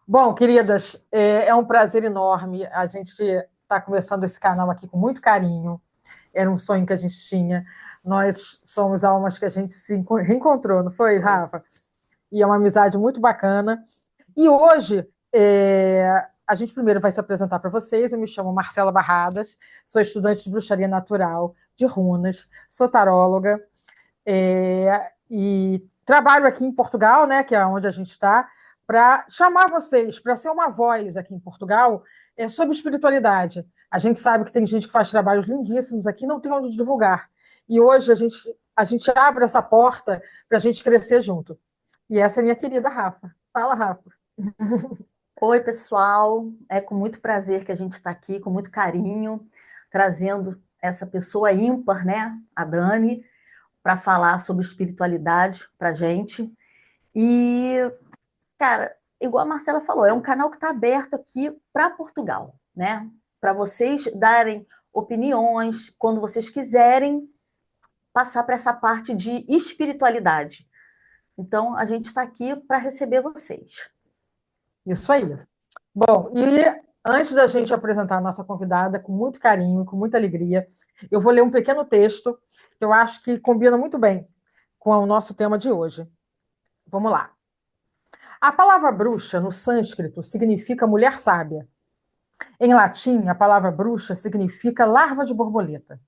Bom, queridas, é um prazer enorme. A gente está começando esse canal aqui com muito carinho. Era um sonho que a gente tinha. Nós somos almas que a gente se reencontrou, não foi, Rafa? E é uma amizade muito bacana. E hoje, a gente primeiro vai se apresentar para vocês. Eu me chamo Marcela Barradas, sou estudante de bruxaria natural, de runas, sou taróloga, e trabalho aqui em Portugal, né, que é onde a gente está, para chamar vocês, para ser uma voz aqui em Portugal sobre espiritualidade. A gente sabe que tem gente que faz trabalhos lindíssimos aqui, não tem onde divulgar. E hoje a gente abre essa porta para a gente crescer junto. E essa é a minha querida Rafa. Fala, Rafa. Oi, pessoal. É com muito prazer que a gente está aqui, com muito carinho, trazendo essa pessoa ímpar, né, a Dani, para falar sobre espiritualidade para a gente. E, cara, igual a Marcela falou, é um canal que está aberto aqui para Portugal, né? Para vocês darem opiniões, quando vocês quiserem passar para essa parte de espiritualidade. Então, a gente está aqui para receber vocês. Isso aí. Bom, e antes da gente apresentar a nossa convidada, com muito carinho, com muita alegria, eu vou ler um pequeno texto que eu acho que combina muito bem com o nosso tema de hoje. Vamos lá. A palavra bruxa, no sânscrito, significa mulher sábia. Em latim, a palavra bruxa significa larva de borboleta.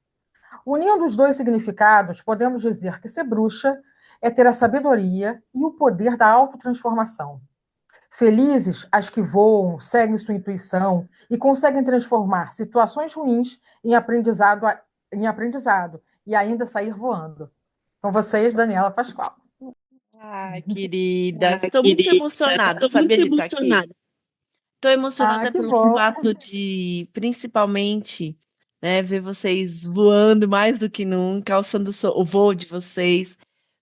Unindo os dois significados, podemos dizer que ser bruxa é ter a sabedoria e o poder da autotransformação. Felizes as que voam, seguem sua intuição e conseguem transformar situações ruins em aprendizado e ainda sair voando. Com vocês, Daniela Pascoal. Ai, querida, estou muito emocionada, sabia, de estar aqui. Estou emocionada pelo fato de, principalmente, né, ver vocês voando mais do que nunca, alçando o voo de vocês.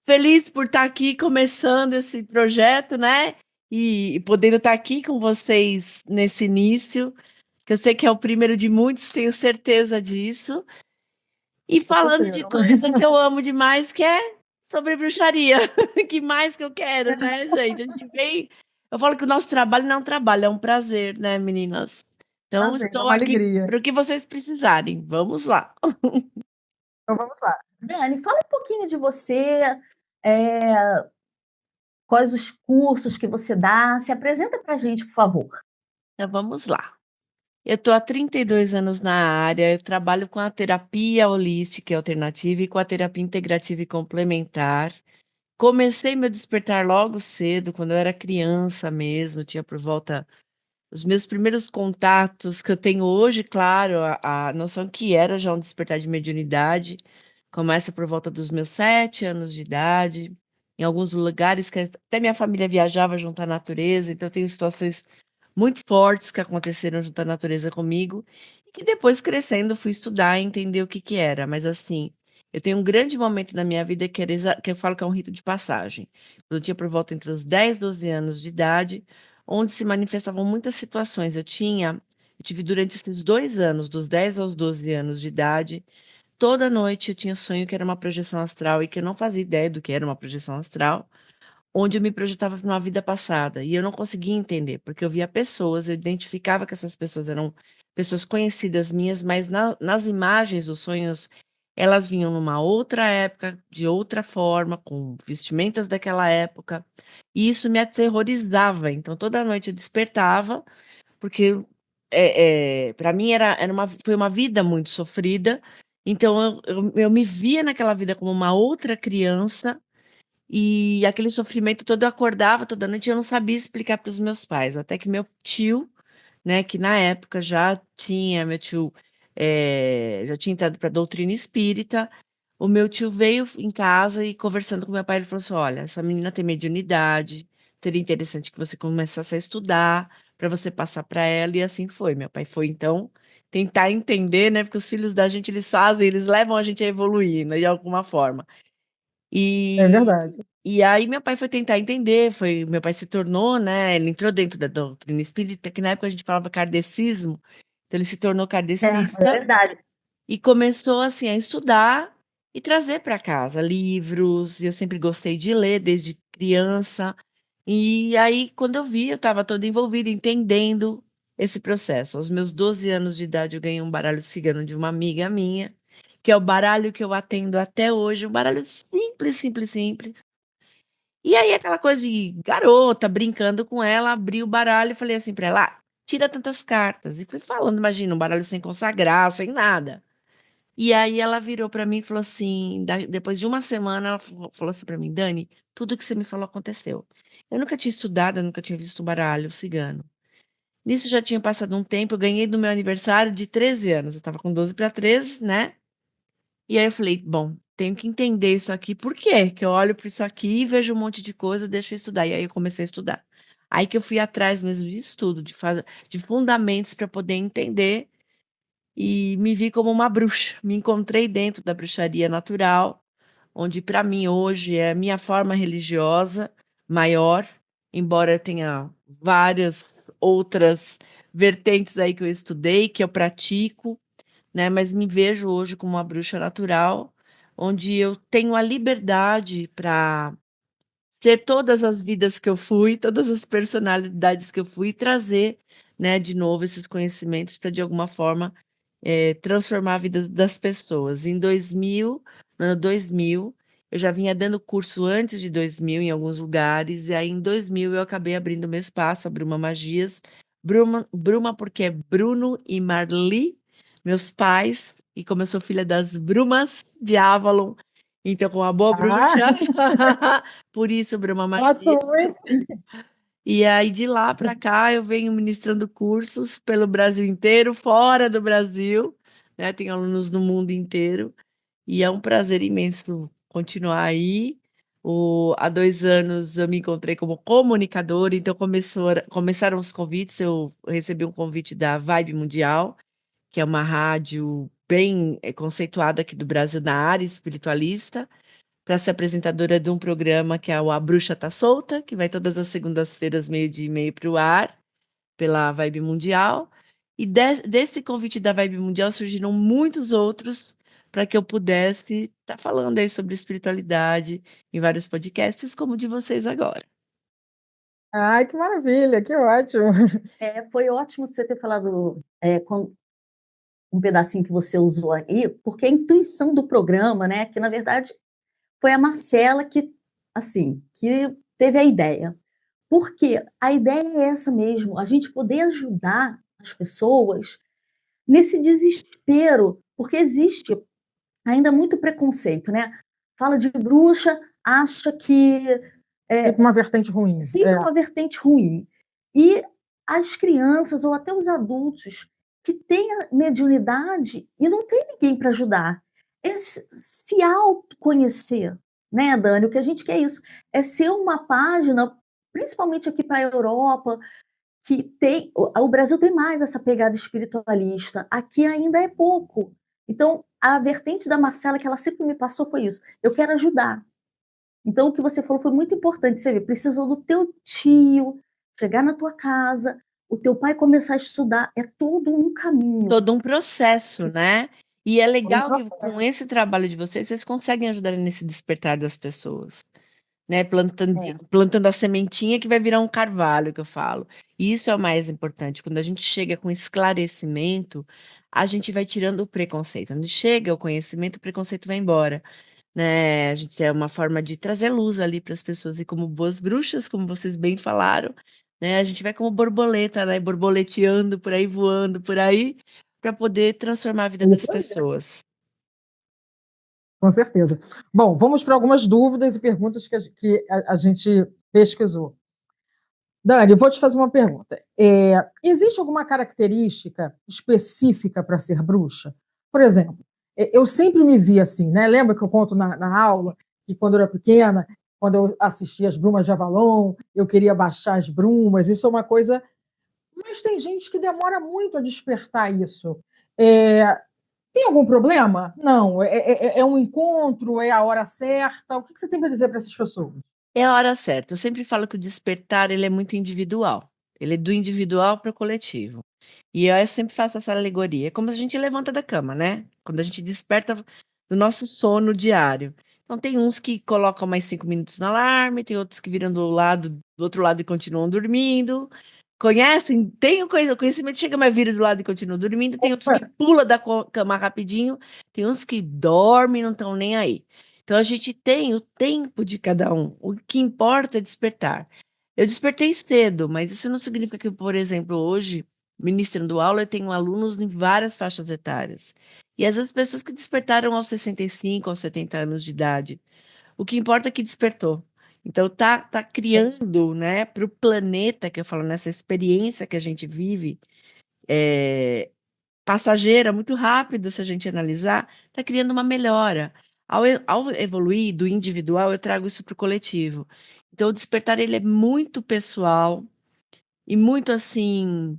Feliz por estar aqui começando esse projeto, né? E podendo estar aqui com vocês nesse início, que eu sei que é o primeiro de muitos, tenho certeza disso. E falando de coisa que eu amo demais, que é sobre bruxaria. Que mais que eu quero, né, gente? A gente vem. Eu falo que o nosso trabalho não é um trabalho, é um prazer, né, meninas? Então, estou aqui para o que vocês precisarem. Vamos lá. Então, vamos lá. Dani, fala um pouquinho de você, quais os cursos que você dá, se apresenta para a gente, por favor. Então, vamos lá. Eu estou há 32 anos na área, eu trabalho com a terapia holística e alternativa e com a terapia integrativa e complementar. Comecei meu despertar logo cedo, quando eu era criança mesmo, tinha por volta os meus primeiros contatos que eu tenho hoje, claro, a noção que era já um despertar de mediunidade, começa por volta dos meus 7 anos de idade, em alguns lugares que até minha família viajava junto à natureza, então eu tenho situações muito fortes que aconteceram junto à natureza comigo, e que depois crescendo fui estudar e entender o que que era, mas assim, eu tenho um grande momento na minha vida que eu falo que é um rito de passagem. Eu tinha por volta entre os 10 e 12 anos de idade, onde se manifestavam muitas situações. Eu tive durante esses 2 anos, dos 10 aos 12 anos de idade, toda noite eu tinha sonho que era uma projeção astral e que eu não fazia ideia do que era uma projeção astral, onde eu me projetava para uma vida passada e eu não conseguia entender, porque eu via pessoas, eu identificava que essas pessoas eram pessoas conhecidas minhas, mas nas imagens dos sonhos, elas vinham numa outra época, de outra forma, com vestimentas daquela época, e isso me aterrorizava. Então toda noite eu despertava, porque para mim foi uma vida muito sofrida, então eu me via naquela vida como uma outra criança, e aquele sofrimento todo, eu acordava toda noite e eu não sabia explicar para os meus pais, até que meu tio, né, que na época meu tio já tinha entrado para a doutrina espírita, o meu tio veio em casa e conversando com meu pai, ele falou assim: olha, essa menina tem mediunidade, seria interessante que você começasse a estudar para você passar para ela, e assim foi. Meu pai foi, então, tentar entender, né, porque os filhos da gente, eles levam a gente a evoluir, né, de alguma forma. É E, verdade. e aí meu pai foi tentar entender, meu pai se tornou, né? Ele entrou dentro da doutrina espírita, que na época a gente falava kardecismo, então ele se tornou É kardecista verdade. e começou assim a estudar e trazer para casa livros. Eu sempre gostei de ler desde criança. E aí, quando eu vi, eu estava toda envolvida, entendendo esse processo. Aos meus 12 anos de idade, eu ganhei um baralho cigano de uma amiga minha, que é o baralho que eu atendo até hoje, um baralho simples, simples, simples. E aí, aquela coisa de garota, brincando com ela, abri o baralho e falei assim para ela: tira tantas cartas. E fui falando, imagina, um baralho sem consagrar, sem nada. E aí ela virou para mim e falou assim, depois de uma semana, ela falou assim para mim: Dani, tudo que você me falou aconteceu. Eu nunca tinha estudado, eu nunca tinha visto o baralho cigano. Nisso já tinha passado um tempo, eu ganhei do meu aniversário de 13 anos. Eu estava com 12 para 13, né? E aí eu falei, bom, tenho que entender isso aqui. Por quê? Que eu olho para isso aqui e vejo um monte de coisa, deixo eu estudar. E aí eu comecei a estudar. Aí que eu fui atrás mesmo de estudo, de fundamentos para poder entender e me vi como uma bruxa. Me encontrei dentro da bruxaria natural, onde para mim hoje é a minha forma religiosa maior, embora eu tenha várias outras vertentes aí que eu estudei, que eu pratico, né? Mas me vejo hoje como uma bruxa natural, onde eu tenho a liberdade para ser todas as vidas que eu fui, todas as personalidades que eu fui, e trazer, né, de novo esses conhecimentos para de alguma forma transformar a vida das pessoas. No ano 2000, eu já vinha dando curso antes de 2000 em alguns lugares, e aí em 2000 eu acabei abrindo meu espaço, a Bruma Magias. Bruma porque é Bruno e Marli, meus pais, e como eu sou filha das Brumas de Avalon, então com a boa bruxa, Ah, por isso Bruma gosto Magias. muito. E aí de lá para cá eu venho ministrando cursos pelo Brasil inteiro, fora do Brasil, né? Tenho alunos no mundo inteiro e é um prazer imenso continuar aí. Há 2 anos eu me encontrei como comunicadora, então começaram os convites. Eu recebi um convite da Vibe Mundial, que é uma rádio bem conceituada aqui do Brasil na área espiritualista, para ser apresentadora de um programa que é o A Bruxa Tá Solta, que vai todas as segundas-feiras, meio-dia e meio, para o ar, pela Vibe Mundial. E desse convite da Vibe Mundial surgiram muitos outros para que eu pudesse estar falando aí sobre espiritualidade em vários podcasts, como o de vocês agora. Ai, que maravilha, que ótimo. Foi ótimo você ter falado um pedacinho que você usou aí, porque a intuição do programa, né, que na verdade foi a Marcela que, assim, que teve a ideia. Porque a ideia é essa mesmo, a gente poder ajudar as pessoas nesse desespero, porque existe ainda muito preconceito, né? Fala de bruxa, acha que Sempre uma vertente ruim. sempre uma vertente ruim. E as crianças ou até os adultos que têm a mediunidade e não tem ninguém para ajudar. É se autoconhecer, né, Dani? O que a gente quer é isso, é ser uma página, principalmente aqui para a Europa, que tem. O Brasil tem mais essa pegada espiritualista, aqui ainda é pouco. Então, a vertente da Marcela que ela sempre me passou foi isso: eu quero ajudar. Então, o que você falou foi muito importante. Você vê, precisou do teu tio chegar na tua casa, o teu pai começar a estudar. É todo um caminho. Todo um processo, né? E é legal que É. com esse trabalho de vocês conseguem ajudar nesse despertar das pessoas, né? Plantando a sementinha que vai virar um carvalho, que eu falo. E isso é o mais importante. Quando a gente chega com esclarecimento, a gente vai tirando o preconceito. Quando chega o conhecimento, o preconceito vai embora, né? A gente é uma forma de trazer luz ali para as pessoas e como boas bruxas, como vocês bem falaram, né? A gente vai como borboleta, né? Borboleteando por aí, voando por aí, para poder transformar a vida das pessoas. Com certeza. Bom, vamos para algumas dúvidas e perguntas que a gente pesquisou. Dani, eu vou te fazer uma pergunta. Existe alguma característica específica para ser bruxa? Por exemplo, eu sempre me vi assim, né? Lembra que eu conto na aula que quando eu era pequena, quando eu assistia as Brumas de Avalon, eu queria baixar as brumas, isso é uma coisa. Mas tem gente que demora muito a despertar isso. É, Tem algum problema? Não. É um encontro? É a hora certa? O que você tem para dizer para essas pessoas? É a hora certa. Eu sempre falo que o despertar ele é muito individual. Ele é do individual para o coletivo. E eu sempre faço essa alegoria. É como se a gente levanta da cama, né? Quando a gente desperta do nosso sono diário. Então, tem uns que colocam mais 5 minutos no alarme, tem outros que viram do outro lado e continuam dormindo. Conhecem? Tem o conhecimento chega, mas vira do lado e continua dormindo. Tem outros que pula da cama rapidinho. Tem uns que dormem e não estão nem aí. Então, a gente tem o tempo de cada um. O que importa é despertar. Eu despertei cedo, mas isso não significa que, por exemplo, hoje, ministrando aula, eu tenho alunos em várias faixas etárias. E às vezes pessoas que despertaram aos 65, aos 70 anos de idade. O que importa é que despertou. Então, tá criando, né, para o planeta, que eu falo, nessa experiência que a gente vive, passageira, muito rápida, se a gente analisar, está criando uma melhora. Ao evoluir do individual, eu trago isso para o coletivo. Então, o despertar ele é muito pessoal e muito assim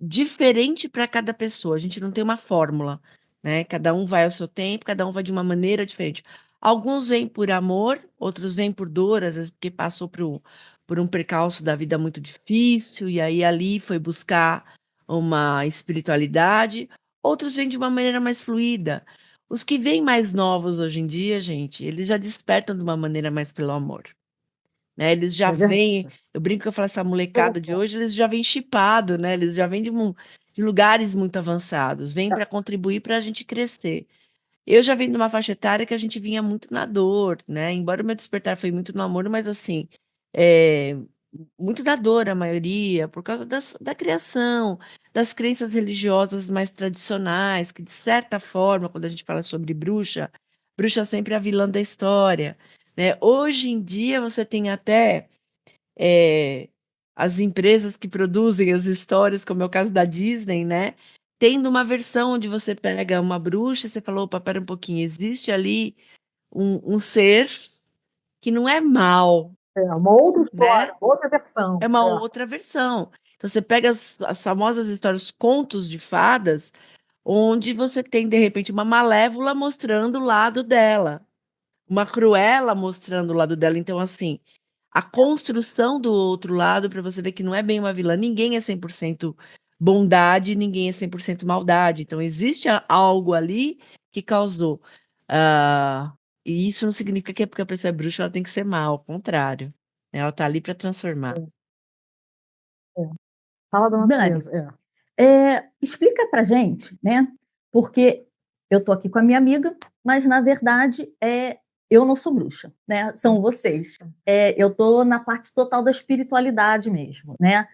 diferente para cada pessoa. A gente não tem uma fórmula, né? Cada um vai ao seu tempo, cada um vai de uma maneira diferente. Alguns vêm por amor, outros vêm por dor, às vezes porque passou por um percalço da vida muito difícil, e aí ali foi buscar uma espiritualidade. Outros vêm de uma maneira mais fluida. Os que vêm mais novos hoje em dia, gente, eles já despertam de uma maneira mais pelo amor. Né, eles já É verdade. vêm, eu brinco que eu falo, essa molecada de hoje, eles já vêm chipado, né? Eles já vêm de lugares muito avançados, vêm para contribuir para a gente crescer. Eu já venho de uma faixa etária que a gente vinha muito na dor, né? Embora o meu despertar foi muito no amor, mas assim, é, muito na dor a maioria, por causa da criação, das crenças religiosas mais tradicionais, que de certa forma, quando a gente fala sobre bruxa, bruxa sempre é a vilã da história, né? Hoje em dia você tem até as empresas que produzem as histórias, como é o caso da Disney, né? Tendo uma versão onde você pega uma bruxa e você falou, opa, pera um pouquinho, existe ali um ser que não é mal, É uma outra né? história, uma outra versão. É uma outra versão. Então você pega as famosas histórias, contos de fadas, onde você tem, de repente, uma malévola mostrando o lado dela, uma cruela mostrando o lado dela. Então, assim, a construção do outro lado, para você ver que não é bem uma vilã, ninguém é 100% bondade, ninguém é 100% maldade. Então, existe algo ali que causou. E isso não significa que é porque a pessoa é bruxa, ela tem que ser má, ao contrário. Ela está ali para transformar. Fala da Dani, natureza. explica para gente, né? Porque eu estou aqui com a minha amiga, mas na verdade eu não sou bruxa, né? São vocês. Eu estou na parte total da espiritualidade mesmo, né?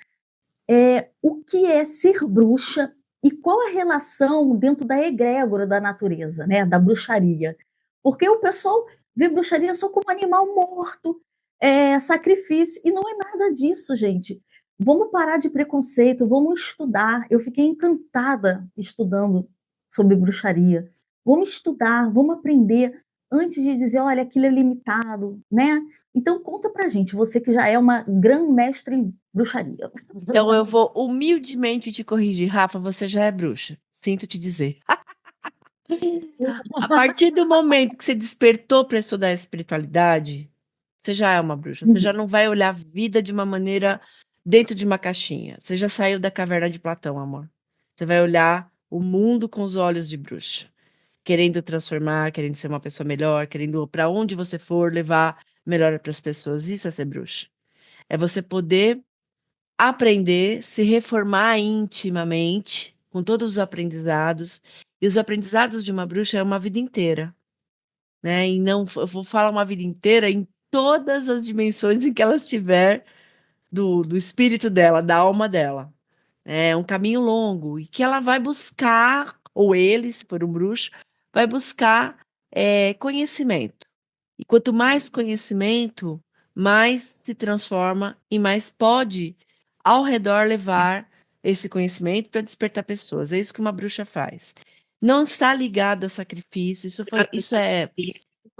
O que é ser bruxa e qual a relação dentro da egrégora da natureza, né? Da bruxaria? Porque o pessoal vê bruxaria só como animal morto, sacrifício, e não é nada disso, gente. Vamos parar de preconceito, vamos estudar. Eu fiquei encantada estudando sobre bruxaria. Vamos estudar, vamos aprender antes de dizer, olha, aquilo é limitado, né? Então conta pra gente, você que já é uma grande mestre em bruxaria. Então, eu vou humildemente te corrigir. Rafa, você já é bruxa. Sinto te dizer. A partir do momento que você despertou para estudar a espiritualidade, você já é uma bruxa. Você já não vai olhar a vida de uma maneira dentro de uma caixinha. Você já saiu da caverna de Platão, amor. Você vai olhar o mundo com os olhos de bruxa, querendo transformar, querendo ser uma pessoa melhor, querendo para onde você for levar melhor para as pessoas. Isso é ser bruxa. É você poder aprender, se reformar intimamente com todos os aprendizados. E os aprendizados de uma bruxa é uma vida inteira, né? E não, eu vou falar uma vida inteira em todas as dimensões em que ela estiver do espírito dela, da alma dela. É um caminho longo e que ela vai buscar, ou ele, se for um bruxo, vai buscar conhecimento. E quanto mais conhecimento, mais se transforma e mais pode, ao redor, levar esse conhecimento para despertar pessoas. É isso que uma bruxa faz. Não está ligado a sacrifício.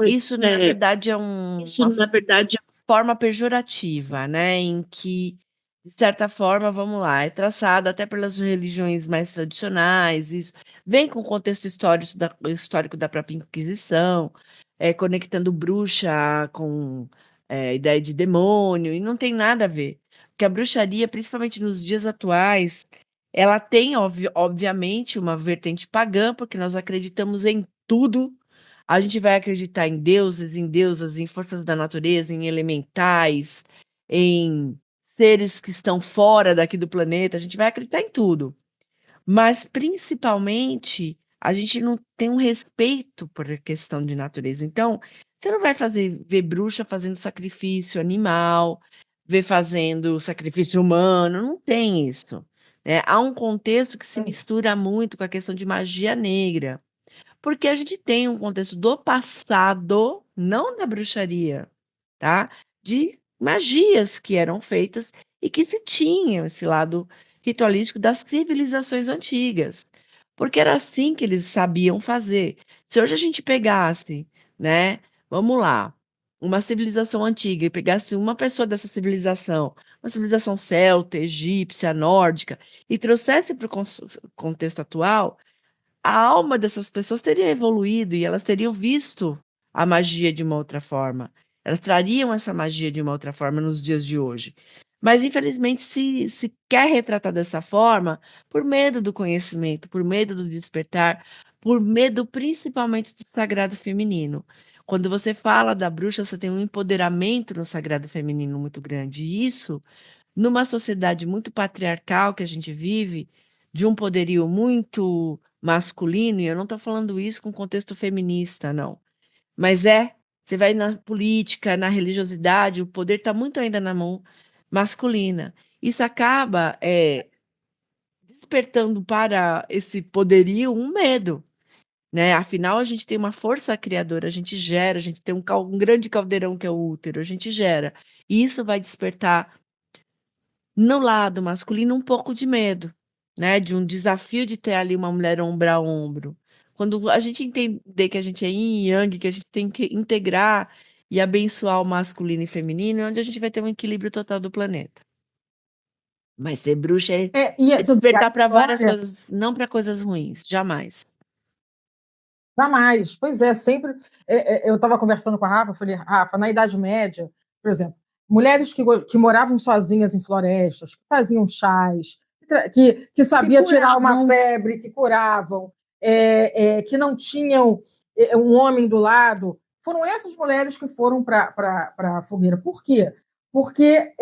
Isso na verdade é uma forma pejorativa, né? Em que de certa forma, vamos lá, é traçado até pelas religiões mais tradicionais, isso vem com o contexto histórico da própria Inquisição, conectando bruxa com ideia de demônio, e não tem nada a ver. Porque a bruxaria, principalmente nos dias atuais, ela tem, obviamente, uma vertente pagã, porque nós acreditamos em tudo. A gente vai acreditar em deuses, em deusas, em forças da natureza, em elementais, em seres que estão fora daqui do planeta, a gente vai acreditar em tudo. Mas, principalmente, a gente não tem um respeito por a questão de natureza. Então, você não vai ver bruxa fazendo sacrifício animal, ver fazendo sacrifício humano, não tem isso. Né? Há um contexto que se mistura muito com a questão de magia negra, porque a gente tem um contexto do passado, não da bruxaria, tá? De magias que eram feitas e que se tinham esse lado ritualístico das civilizações antigas, porque era assim que eles sabiam fazer. Se hoje a gente pegasse, né, vamos lá, uma civilização antiga e pegasse uma pessoa dessa civilização, uma civilização celta, egípcia, nórdica, e trouxesse para o contexto atual, a alma dessas pessoas teria evoluído e elas teriam visto a magia de uma outra forma. Elas trariam essa magia de uma outra forma nos dias de hoje. Mas, infelizmente, se quer retratar dessa forma por medo do conhecimento, por medo do despertar, por medo principalmente do sagrado feminino. Quando você fala da bruxa, você tem um empoderamento no sagrado feminino muito grande. E isso, numa sociedade muito patriarcal que a gente vive, de um poderio muito masculino, e eu não estou falando isso com contexto feminista, não. Mas você vai na política, na religiosidade, o poder está muito ainda na mão masculina. Isso acaba despertando para esse poderio um medo, né? Afinal, a gente tem uma força criadora, a gente gera, a gente tem um grande caldeirão que é o útero, a gente gera. E isso vai despertar no lado masculino um pouco de medo, né? De um desafio de ter ali uma mulher ombro a ombro. Quando a gente entender que a gente é yin e yang, que a gente tem que integrar e abençoar o masculino e feminino, é onde a gente vai ter um equilíbrio total do planeta. Mas ser bruxa E é despertar para várias olha, coisas, não para coisas ruins, jamais. jamais. Pois é, sempre. Eu estava conversando com a Rafa, eu falei, Rafa, na Idade Média, por exemplo, mulheres que moravam sozinhas em florestas, que faziam chás, que sabia tirar uma febre, que curavam, que não tinham um homem do lado, foram essas mulheres que foram para a fogueira. Por quê? Porque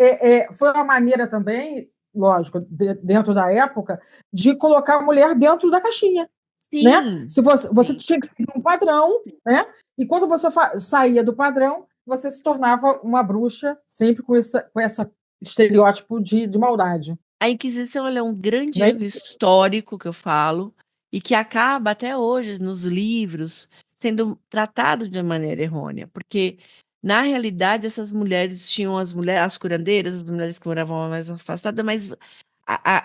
foi uma maneira também, lógico, dentro da época, de colocar a mulher dentro da caixinha. Né? Sim. Se você tinha que seguir um padrão, né? E quando você saía do padrão, você se tornava uma bruxa, sempre com esse estereótipo de maldade. A Inquisição ela é um grande Né? erro histórico que eu falo, e que acaba até hoje nos livros sendo tratado de maneira errônea, porque na realidade essas mulheres tinham as curandeiras, as mulheres que moravam mais afastadas, mas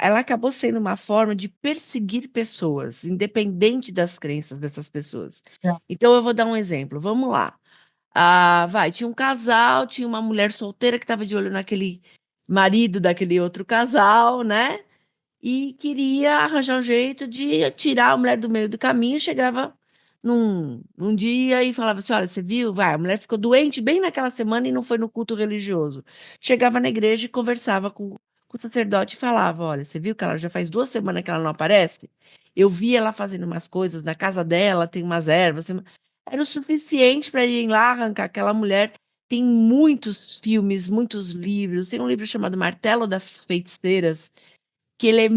ela acabou sendo uma forma de perseguir pessoas, independente das crenças dessas pessoas. É. Então eu vou dar um exemplo, vamos lá. Tinha um casal, tinha uma mulher solteira que estava de olho naquele marido daquele outro casal, né? E queria arranjar um jeito de tirar a mulher do meio do caminho. Chegava num dia e falava assim: Olha, você viu? Vai, a mulher ficou doente bem naquela semana e não foi no culto religioso. Chegava na igreja e conversava com o sacerdote e falava: Olha, você viu que ela já faz 2 semanas que ela não aparece? Eu vi ela fazendo umas coisas na casa dela, tem umas ervas. Era o suficiente para ir lá arrancar aquela mulher. Tem muitos filmes, muitos livros. Tem um livro chamado Martelo das Feiticeiras, que ele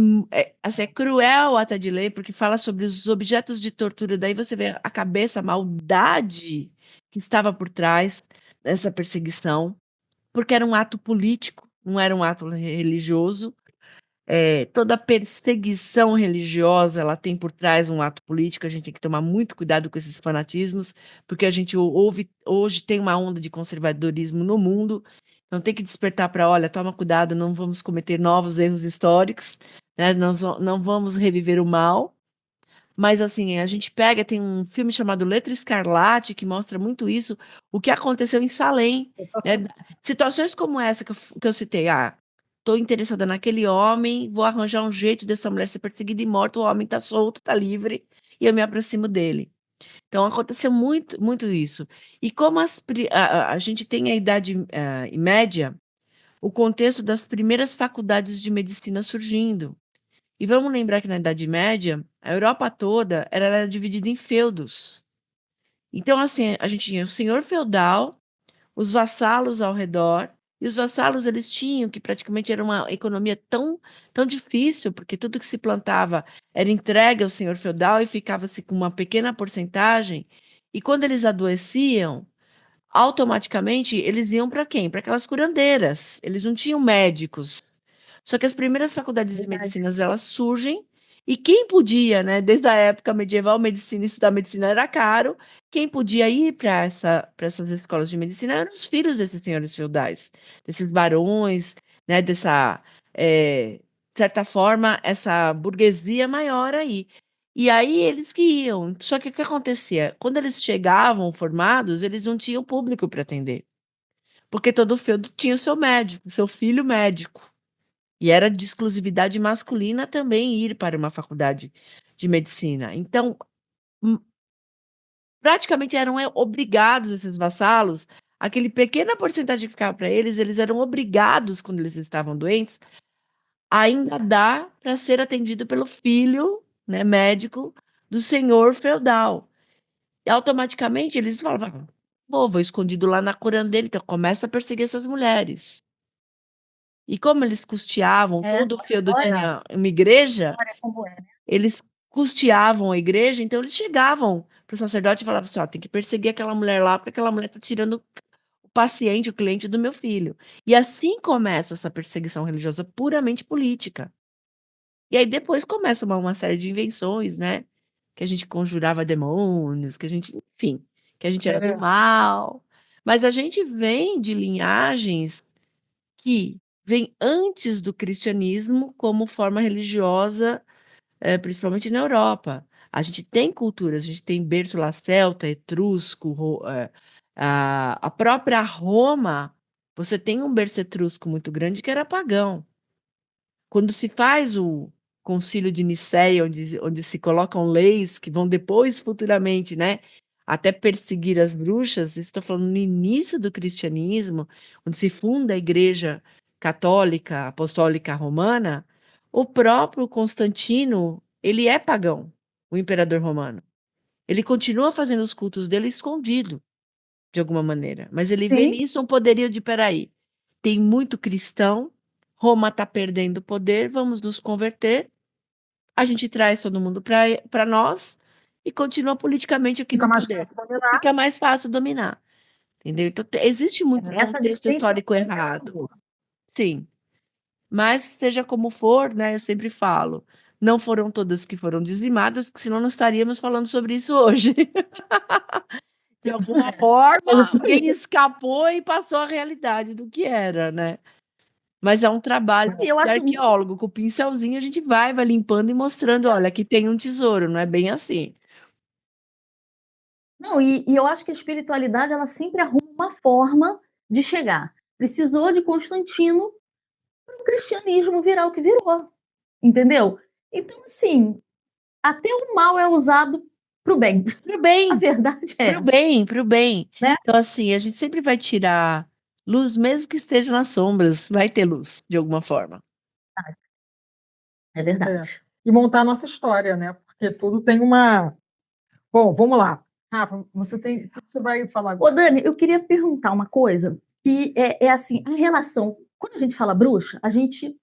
assim, é cruel até de ler, porque fala sobre os objetos de tortura. Daí você vê a cabeça, a maldade que estava por trás dessa perseguição, porque era um ato político, não era um ato religioso. Toda perseguição religiosa, ela tem por trás um ato político. A gente tem que tomar muito cuidado com esses fanatismos, porque a gente hoje tem uma onda de conservadorismo no mundo, então tem que despertar para, olha, toma cuidado, não vamos cometer novos erros históricos, né? Não vamos reviver o mal. Mas assim, a gente tem um filme chamado Letra Escarlate, que mostra muito isso, o que aconteceu em Salem, né? Situações como essa que eu citei, tô interessada naquele homem, vou arranjar um jeito dessa mulher ser perseguida e morta, o homem tá solto, tá livre, e eu me aproximo dele. Então aconteceu muito, muito isso. E como a gente tem a idade média, o contexto das primeiras faculdades de medicina surgindo. E vamos lembrar que na Idade Média, a Europa toda era dividida em feudos. Então, assim, a gente tinha o senhor feudal, os vassalos ao redor, e os vassalos eles tinham que praticamente era uma economia tão difícil, porque tudo que se plantava era entregue ao senhor feudal e ficava-se com uma pequena porcentagem. E quando eles adoeciam, automaticamente eles iam para quem? Para aquelas curandeiras. Eles não tinham médicos. Só que as primeiras faculdades de Verdade. medicina elas surgem e quem podia, né, desde a época medieval, estudar medicina era caro, quem podia ir para essas escolas de medicina eram os filhos desses senhores feudais, desses barões, né, de certa forma, essa burguesia maior aí. E aí eles que iam. Só que o que acontecia? Quando eles chegavam formados, eles não tinham público para atender. Porque todo feudo tinha o seu médico, seu filho médico. E era de exclusividade masculina também ir para uma faculdade de medicina. Então, hum, praticamente eram obrigados esses vassalos, aquele pequena porcentagem que ficava para eles, eles eram obrigados, quando eles estavam doentes, a ainda dar para ser atendido pelo filho, né, médico do senhor feudal. E automaticamente eles falavam: vou escondido lá na curandeira, então começa a perseguir essas mulheres. E como eles custeavam, todo o feudo olha, tinha uma igreja, olha como é, né? eles custeavam a igreja, então eles chegavam para o sacerdote e falavam assim: ó, tem que perseguir aquela mulher lá, porque aquela mulher está tirando o paciente, o cliente do meu filho. E assim começa essa perseguição religiosa puramente política. E aí depois começa uma série de invenções, né? Que a gente conjurava demônios, que a gente, enfim, que a gente era do mal. Mas a gente vem de linhagens que vêm antes do cristianismo como forma religiosa, principalmente na Europa. A gente tem culturas, a gente tem berço lá celta, etrusco, a própria Roma, você tem um berço etrusco muito grande que era pagão. Quando se faz o concílio de Nicéia, onde se colocam leis que vão depois, futuramente, né, até perseguir as bruxas, estou falando no início do cristianismo, onde se funda a Igreja Católica Apostólica Romana, o próprio Constantino, ele é pagão, o imperador romano. Ele continua fazendo os cultos dele escondido, de alguma maneira, mas ele vê Sim, nisso um poderio de, peraí, tem muito cristão, Roma está perdendo poder, vamos nos converter, a gente traz todo mundo para nós e continua politicamente aqui Fica no mais poder. fácil dominar. Fica mais fácil dominar, entendeu? Então existe muito essa contexto tem histórico errado, sim. Mas seja como for, né, eu sempre falo, não foram todas que foram dizimadas, porque senão não estaríamos falando sobre isso hoje. De alguma forma, É isso aí. alguém escapou e passou a realidade do que era, né? Mas é um trabalho E eu de acho muito, arqueólogo, com o pincelzinho a gente vai limpando e mostrando, olha, aqui tem um tesouro, não é bem assim. não, e eu acho que a espiritualidade ela sempre arruma uma forma de chegar. Precisou de Constantino para o cristianismo virar o que virou, entendeu? Então, assim, até o mal é usado para o bem. Pro A bem, verdade é pro essa, bem, pro bem. né? Então, assim, a gente sempre vai tirar luz, mesmo que esteja nas sombras, vai ter luz, de alguma forma. É É. verdade. E montar a nossa história, né? Porque tudo tem uma. Bom, vamos lá. Rafa, você tem. O que você vai falar Ô, agora? Dani, eu queria perguntar uma coisa, que é assim, a relação. Quando a gente fala bruxa, a gente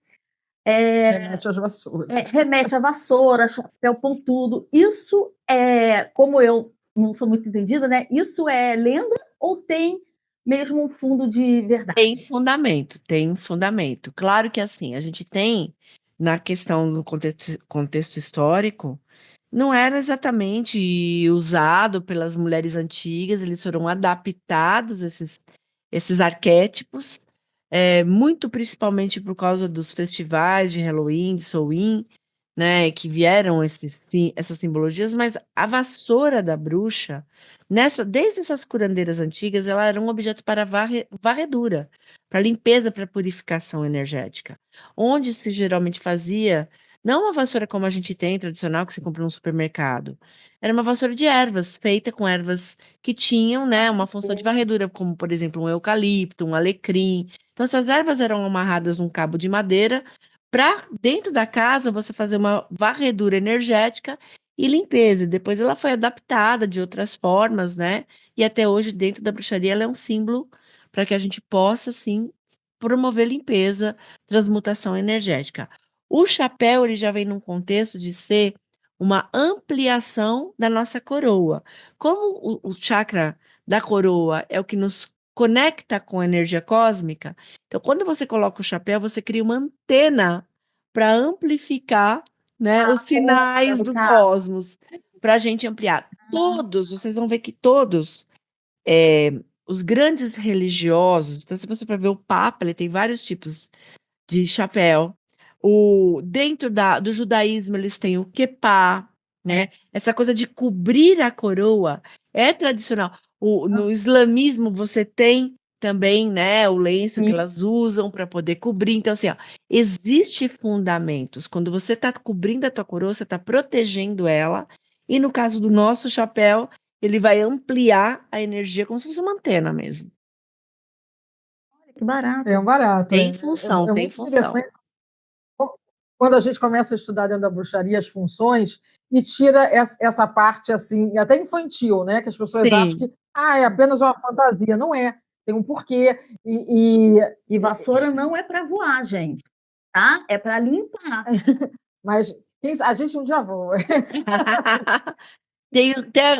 Remete às vassouras. remete a vassoura, chapéu pontudo. Isso é, como eu não sou muito entendida, né? Isso é lenda ou tem mesmo um fundo de verdade? Tem fundamento, tem um fundamento. Claro que assim, a gente tem, na questão do contexto histórico, não era exatamente usado pelas mulheres antigas, eles foram adaptados, esses arquétipos, muito principalmente por causa dos festivais de Halloween, de Samhain, né, que vieram essas simbologias, mas a vassoura da bruxa, desde essas curandeiras antigas, ela era um objeto para varredura, para limpeza, para purificação energética, onde se geralmente fazia, não uma vassoura como a gente tem, tradicional, que você compra no supermercado, era uma vassoura de ervas, feita com ervas que tinham, né, uma função de varredura, como, por exemplo, um eucalipto, um alecrim. Então, essas ervas eram amarradas num cabo de madeira, para dentro da casa você fazer uma varredura energética e limpeza. E depois ela foi adaptada de outras formas, né? E até hoje, dentro da bruxaria, ela é um símbolo para que a gente possa, sim, promover limpeza, transmutação energética. O chapéu, ele já vem num contexto de ser uma ampliação da nossa coroa. Como o chakra da coroa é o que nos conecta com a energia cósmica, então, quando você coloca o chapéu, você cria uma antena para amplificar, né, os sinais do cosmos, para a gente ampliar. Todos, vocês vão ver que todos, os grandes religiosos, então, se você for ver o Papa, ele tem vários tipos de chapéu. Dentro do judaísmo, eles têm o quepá, né? Essa coisa de cobrir a coroa é tradicional. No islamismo, você tem também, né, o lenço que elas usam para poder cobrir. Então, assim, ó, existe fundamentos. Quando você está cobrindo a tua coroa, você está protegendo ela. E no caso do nosso chapéu, ele vai ampliar a energia como se fosse uma antena mesmo. Que barato. É um barato. Tem função, tem muito função. interessante quando a gente começa a estudar dentro da bruxaria as funções e tira essa parte assim, até infantil, né? Que as pessoas acham Sim. que é apenas uma fantasia. Não é. Tem um porquê. E vassoura não é para voar, gente, tá? É para limpar. Mas a gente um dia voa.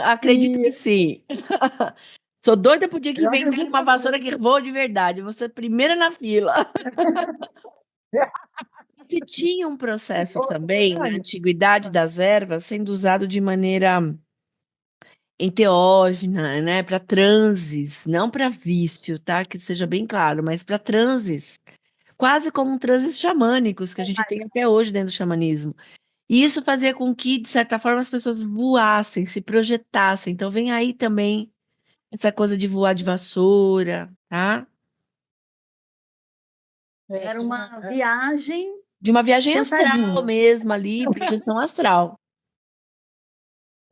Acredito que sim. Sou doida pro dia que Eu vem acredito uma vassoura que voa de verdade. Você primeira na fila. Se tinha um processo também na antiguidade das ervas sendo usado de maneira enteógena, né, para transes, não para vício, tá? Que seja bem claro, mas para transes, quase como transes xamânicos que a gente tem até hoje dentro do xamanismo. E isso fazia com que, de certa forma, as pessoas voassem, se projetassem. Então vem aí também essa coisa de voar de vassoura, tá? Era uma viagem De uma viagem astral sentadinho. mesmo ali, projeção astral.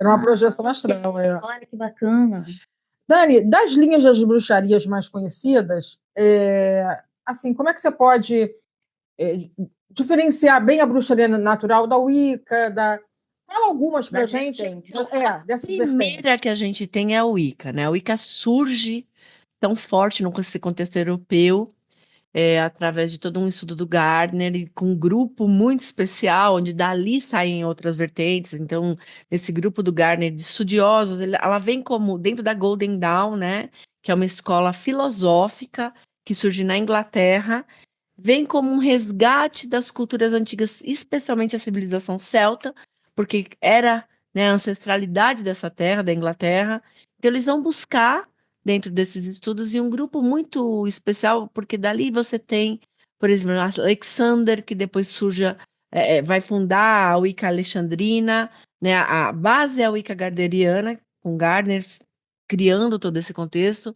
Era uma projeção astral. Olha que bacana. Dani, das linhas das bruxarias mais conhecidas, assim, como é que você pode diferenciar bem a bruxaria natural da Wicca, Fala algumas para a gente. A primeira que a gente tem é a Wicca, né? A Wicca surge tão forte nesse contexto europeu, através de todo um estudo do Gardner, e com um grupo muito especial, onde dali saem outras vertentes. Então, esse grupo do Gardner de estudiosos, ela vem como dentro da Golden Dawn, né? Que é uma escola filosófica que surge na Inglaterra, vem como um resgate das culturas antigas, especialmente a civilização celta, porque era, né, a ancestralidade dessa terra, da Inglaterra. Então, eles vão buscar, dentro desses estudos, e um grupo muito especial, porque dali você tem, por exemplo, Alexander, que depois vai fundar a Wicca Alexandrina, né, a base é a Wicca Gardneriana, com Gardner criando todo esse contexto.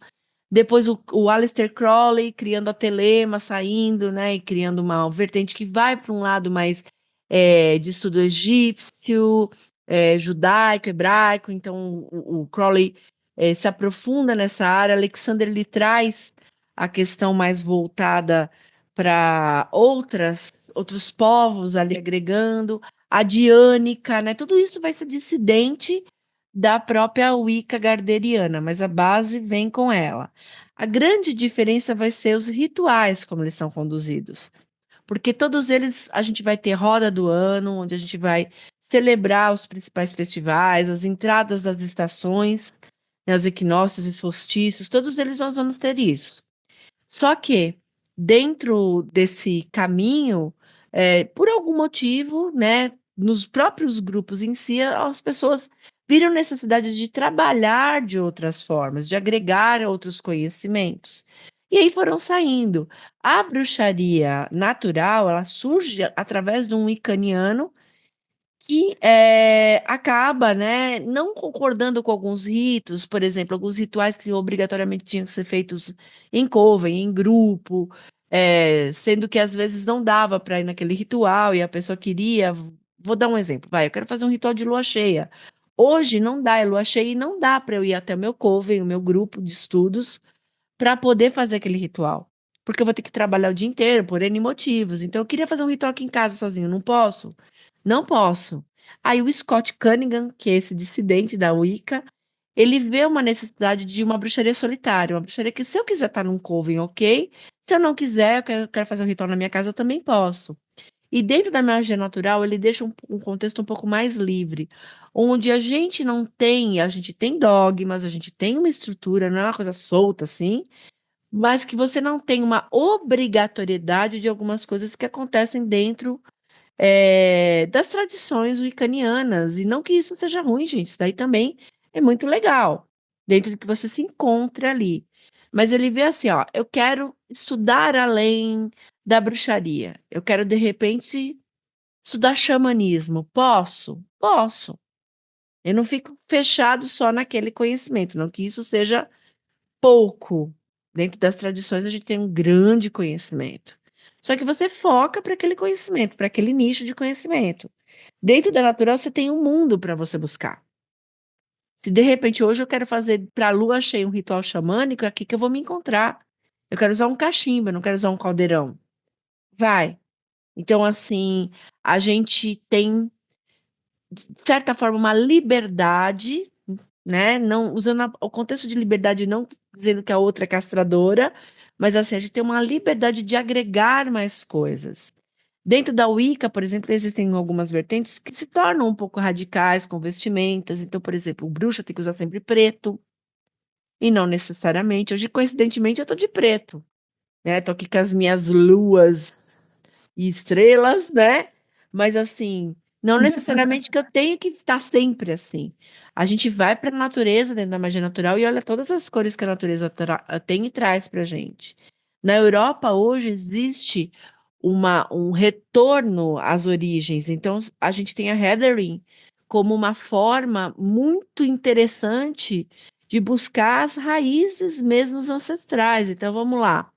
Depois o Aleister Crowley criando a Telema, saindo, né, e criando uma vertente que vai para um lado mais de estudo egípcio, judaico, hebraico. Então o Crowley se aprofunda nessa área. Alexander ele traz a questão mais voltada para outros povos ali agregando, a diânica, né? Tudo isso vai ser dissidente da própria Wicca gardneriana, mas a base vem com ela. A grande diferença vai ser os rituais como eles são conduzidos, porque todos eles a gente vai ter roda do ano, onde a gente vai celebrar os principais festivais, as entradas das estações, né, os equinócios e solstícios, todos eles nós vamos ter isso. Só que dentro desse caminho, por algum motivo, né, nos próprios grupos em si, as pessoas viram necessidade de trabalhar de outras formas, de agregar outros conhecimentos. E aí foram saindo. A bruxaria natural, ela surge através de um wiccaniano que acaba, né, não concordando com alguns ritos, por exemplo, alguns rituais que obrigatoriamente tinham que ser feitos em coven, em grupo, sendo que às vezes não dava para ir naquele ritual e a pessoa queria. Vou dar um exemplo, vai, eu quero fazer um ritual de lua cheia. Hoje não dá, é lua cheia e não dá para eu ir até o meu coven, o meu grupo de estudos, para poder fazer aquele ritual. Porque eu vou ter que trabalhar o dia inteiro por N motivos. Então, eu queria fazer um ritual aqui em casa sozinho. Não posso? Não posso. Aí o Scott Cunningham, que é esse dissidente da Wicca, ele vê uma necessidade de uma bruxaria solitária. Uma bruxaria que, se eu quiser estar num coven, ok. Se eu não quiser, eu quero fazer um ritual na minha casa, eu também posso. E dentro da magia natural, ele deixa um contexto um pouco mais livre, onde a gente não tem, a gente tem dogmas, a gente tem uma estrutura, não é uma coisa solta assim, mas que você não tem uma obrigatoriedade de algumas coisas que acontecem dentro das tradições wiccanianas. E não que isso seja ruim, gente, isso daí também é muito legal, dentro do que você se encontra ali. Mas ele vê assim, ó, eu quero estudar além da bruxaria. Eu quero, de repente, estudar xamanismo. Posso? Posso. Eu não fico fechado só naquele conhecimento, não que isso seja pouco. Dentro das tradições, a gente tem um grande conhecimento. Só que você foca para aquele conhecimento, para aquele nicho de conhecimento. Dentro da natural, você tem um mundo para você buscar. Se de repente hoje eu quero fazer para a lua cheia um ritual xamânico, é aqui que eu vou me encontrar. Eu quero usar um cachimbo, eu não quero usar um caldeirão. Vai. Então, assim, a gente tem, de certa forma, uma liberdade, né? Não usando o contexto de liberdade, não dizendo que a outra é castradora, mas assim, a gente tem uma liberdade de agregar mais coisas. Dentro da Wicca, por exemplo, existem algumas vertentes que se tornam um pouco radicais com vestimentas. Então, por exemplo, o bruxo tem que usar sempre preto, e não necessariamente. Hoje, coincidentemente, eu tô de preto, né? Tô aqui com as minhas luas e estrelas, né? Mas assim, não necessariamente que eu tenho que estar sempre assim. A gente vai para a natureza dentro da magia natural e olha todas as cores que a natureza tem e traz para gente. Na Europa hoje existe um retorno às origens. Então a gente tem a Heathering como uma forma muito interessante de buscar as raízes mesmo ancestrais. Então vamos lá.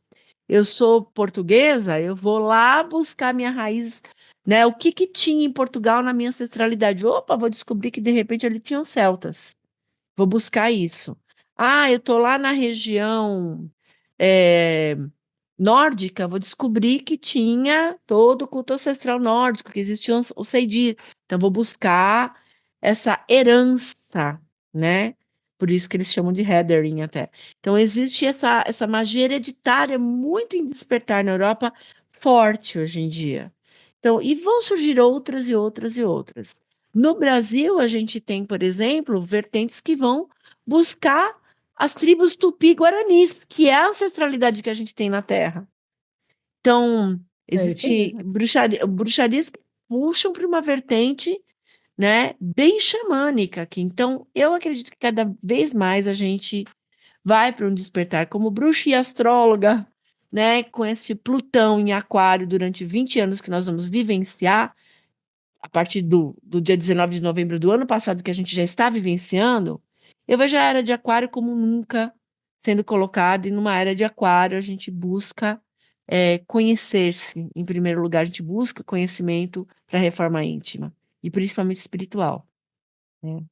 Eu sou portuguesa, eu vou lá buscar minha raiz, né? O que que tinha em Portugal na minha ancestralidade? Opa, vou descobrir que de repente ali tinham celtas. Vou buscar isso. Ah, eu tô lá na região eh, nórdica, vou descobrir que tinha todo o culto ancestral nórdico, que existia o Seidir. Então, vou buscar essa herança, né? Por isso que eles chamam de Heathering até. Então, existe essa magia hereditária muito em despertar na Europa, forte hoje em dia. Então, e vão surgir outras e outras e outras. No Brasil, a gente tem, por exemplo, vertentes que vão buscar as tribos tupi-guaranis, que é a ancestralidade que a gente tem na Terra. Então, É isso existe aí. bruxarias que puxam para uma vertente, né, bem xamânica aqui. Então, eu acredito que cada vez mais a gente vai para um despertar como bruxa e astróloga, né, com esse Plutão em Aquário durante 20 anos que nós vamos vivenciar, a partir do dia 19 de novembro do ano passado, que a gente já está vivenciando, eu vejo a era de Aquário como nunca sendo colocada, e numa era de Aquário a gente busca conhecer-se, em primeiro lugar, a gente busca conhecimento para a reforma íntima, e principalmente espiritual, né?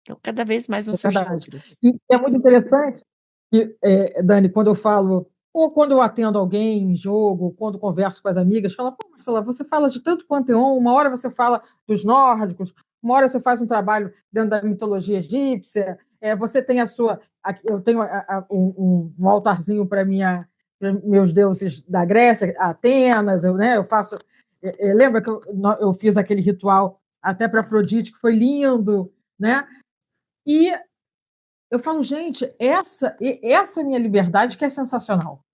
Então, cada vez mais vão É surgir verdade. outras. E é muito interessante que, Dani, quando eu falo, ou quando eu atendo alguém em jogo, ou quando converso com as amigas, fala, pô, Marcela, você fala de tanto panteão, uma hora você fala dos nórdicos, uma hora você faz um trabalho dentro da mitologia egípcia, você tem a sua. Eu tenho um altarzinho para meus deuses da Grécia, Atenas, eu faço. Lembra que eu fiz aquele ritual até para Afrodite, que foi lindo, né? E eu falo, gente, essa minha liberdade que é sensacional,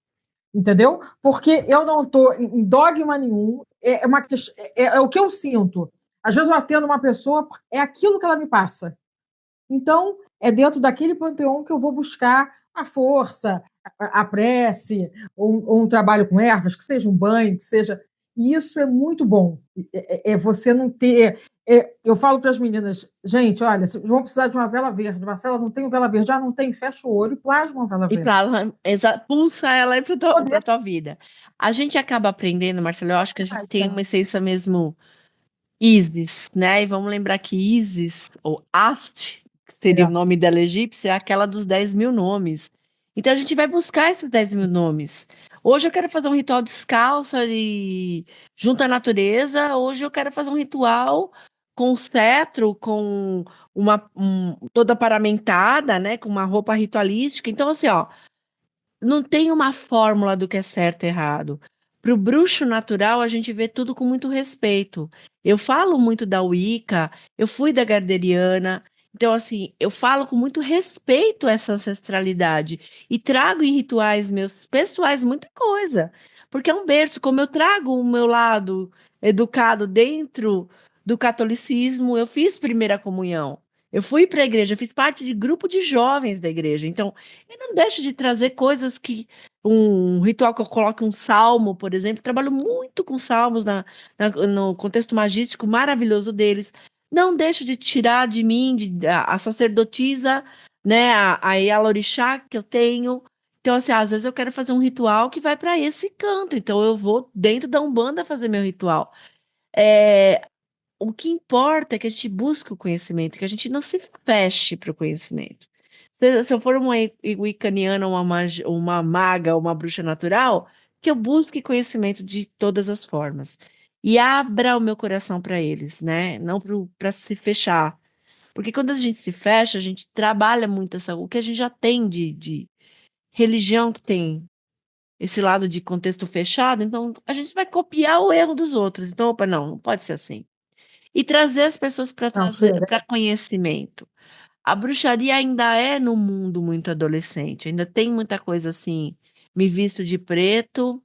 entendeu? Porque eu não estou em dogma nenhum, é o que eu sinto. Às vezes eu atendo uma pessoa, é aquilo que ela me passa. Então, é dentro daquele panteão que eu vou buscar a força, a prece, ou um trabalho com ervas, que seja um banho, que seja. E isso é muito bom. É você não ter. Eu falo para as meninas, gente, olha, vocês vão precisar de uma vela verde. Marcela, não tem vela verde. Não tem, fecha o olho e plasma uma vela E verde. pulsa ela aí para Poder tua vida. A gente acaba aprendendo, Marcelo, eu acho que a gente tem uma essência mesmo Isis, né? E vamos lembrar que Isis, ou Ast, seria o nome dela egípcia, é aquela dos 10.000 nomes. Então a gente vai buscar esses 10.000 nomes. Hoje eu quero fazer um ritual descalça e junto à natureza. Hoje eu quero fazer um ritual com cetro, com toda paramentada, né? Com uma roupa ritualística. Então, assim, ó, não tem uma fórmula do que é certo e errado. Para o bruxo natural, a gente vê tudo com muito respeito. Eu falo muito da Wicca, eu fui da Gardneriana, então, assim, eu falo com muito respeito essa ancestralidade e trago em rituais meus pessoais muita coisa, porque é um berço, como eu trago o meu lado educado dentro do catolicismo, eu fiz primeira comunhão. Eu fui para a igreja, eu fiz parte de grupo de jovens da igreja. Então, eu não deixo de trazer coisas que um ritual que eu coloque um salmo, por exemplo, trabalho muito com salmos no contexto magístico maravilhoso deles. Não deixo de tirar de mim a sacerdotisa, né, a Yalorixá que eu tenho. Então, assim, às vezes eu quero fazer um ritual que vai para esse canto. Então, eu vou dentro da Umbanda fazer meu ritual. O que importa é que a gente busque o conhecimento, que a gente não se feche para o conhecimento. Se eu for uma wiccaniana, uma maga, uma bruxa natural, que eu busque conhecimento de todas as formas. E abra o meu coração para eles, né? Não para se fechar. Porque quando a gente se fecha, a gente trabalha muito o que a gente já tem de religião que tem esse lado de contexto fechado, então a gente vai copiar o erro dos outros. Então, opa, não pode ser assim. E trazer as pessoas para Não, trazer chega. para conhecimento. A bruxaria ainda é no mundo muito adolescente, ainda tem muita coisa assim, me visto de preto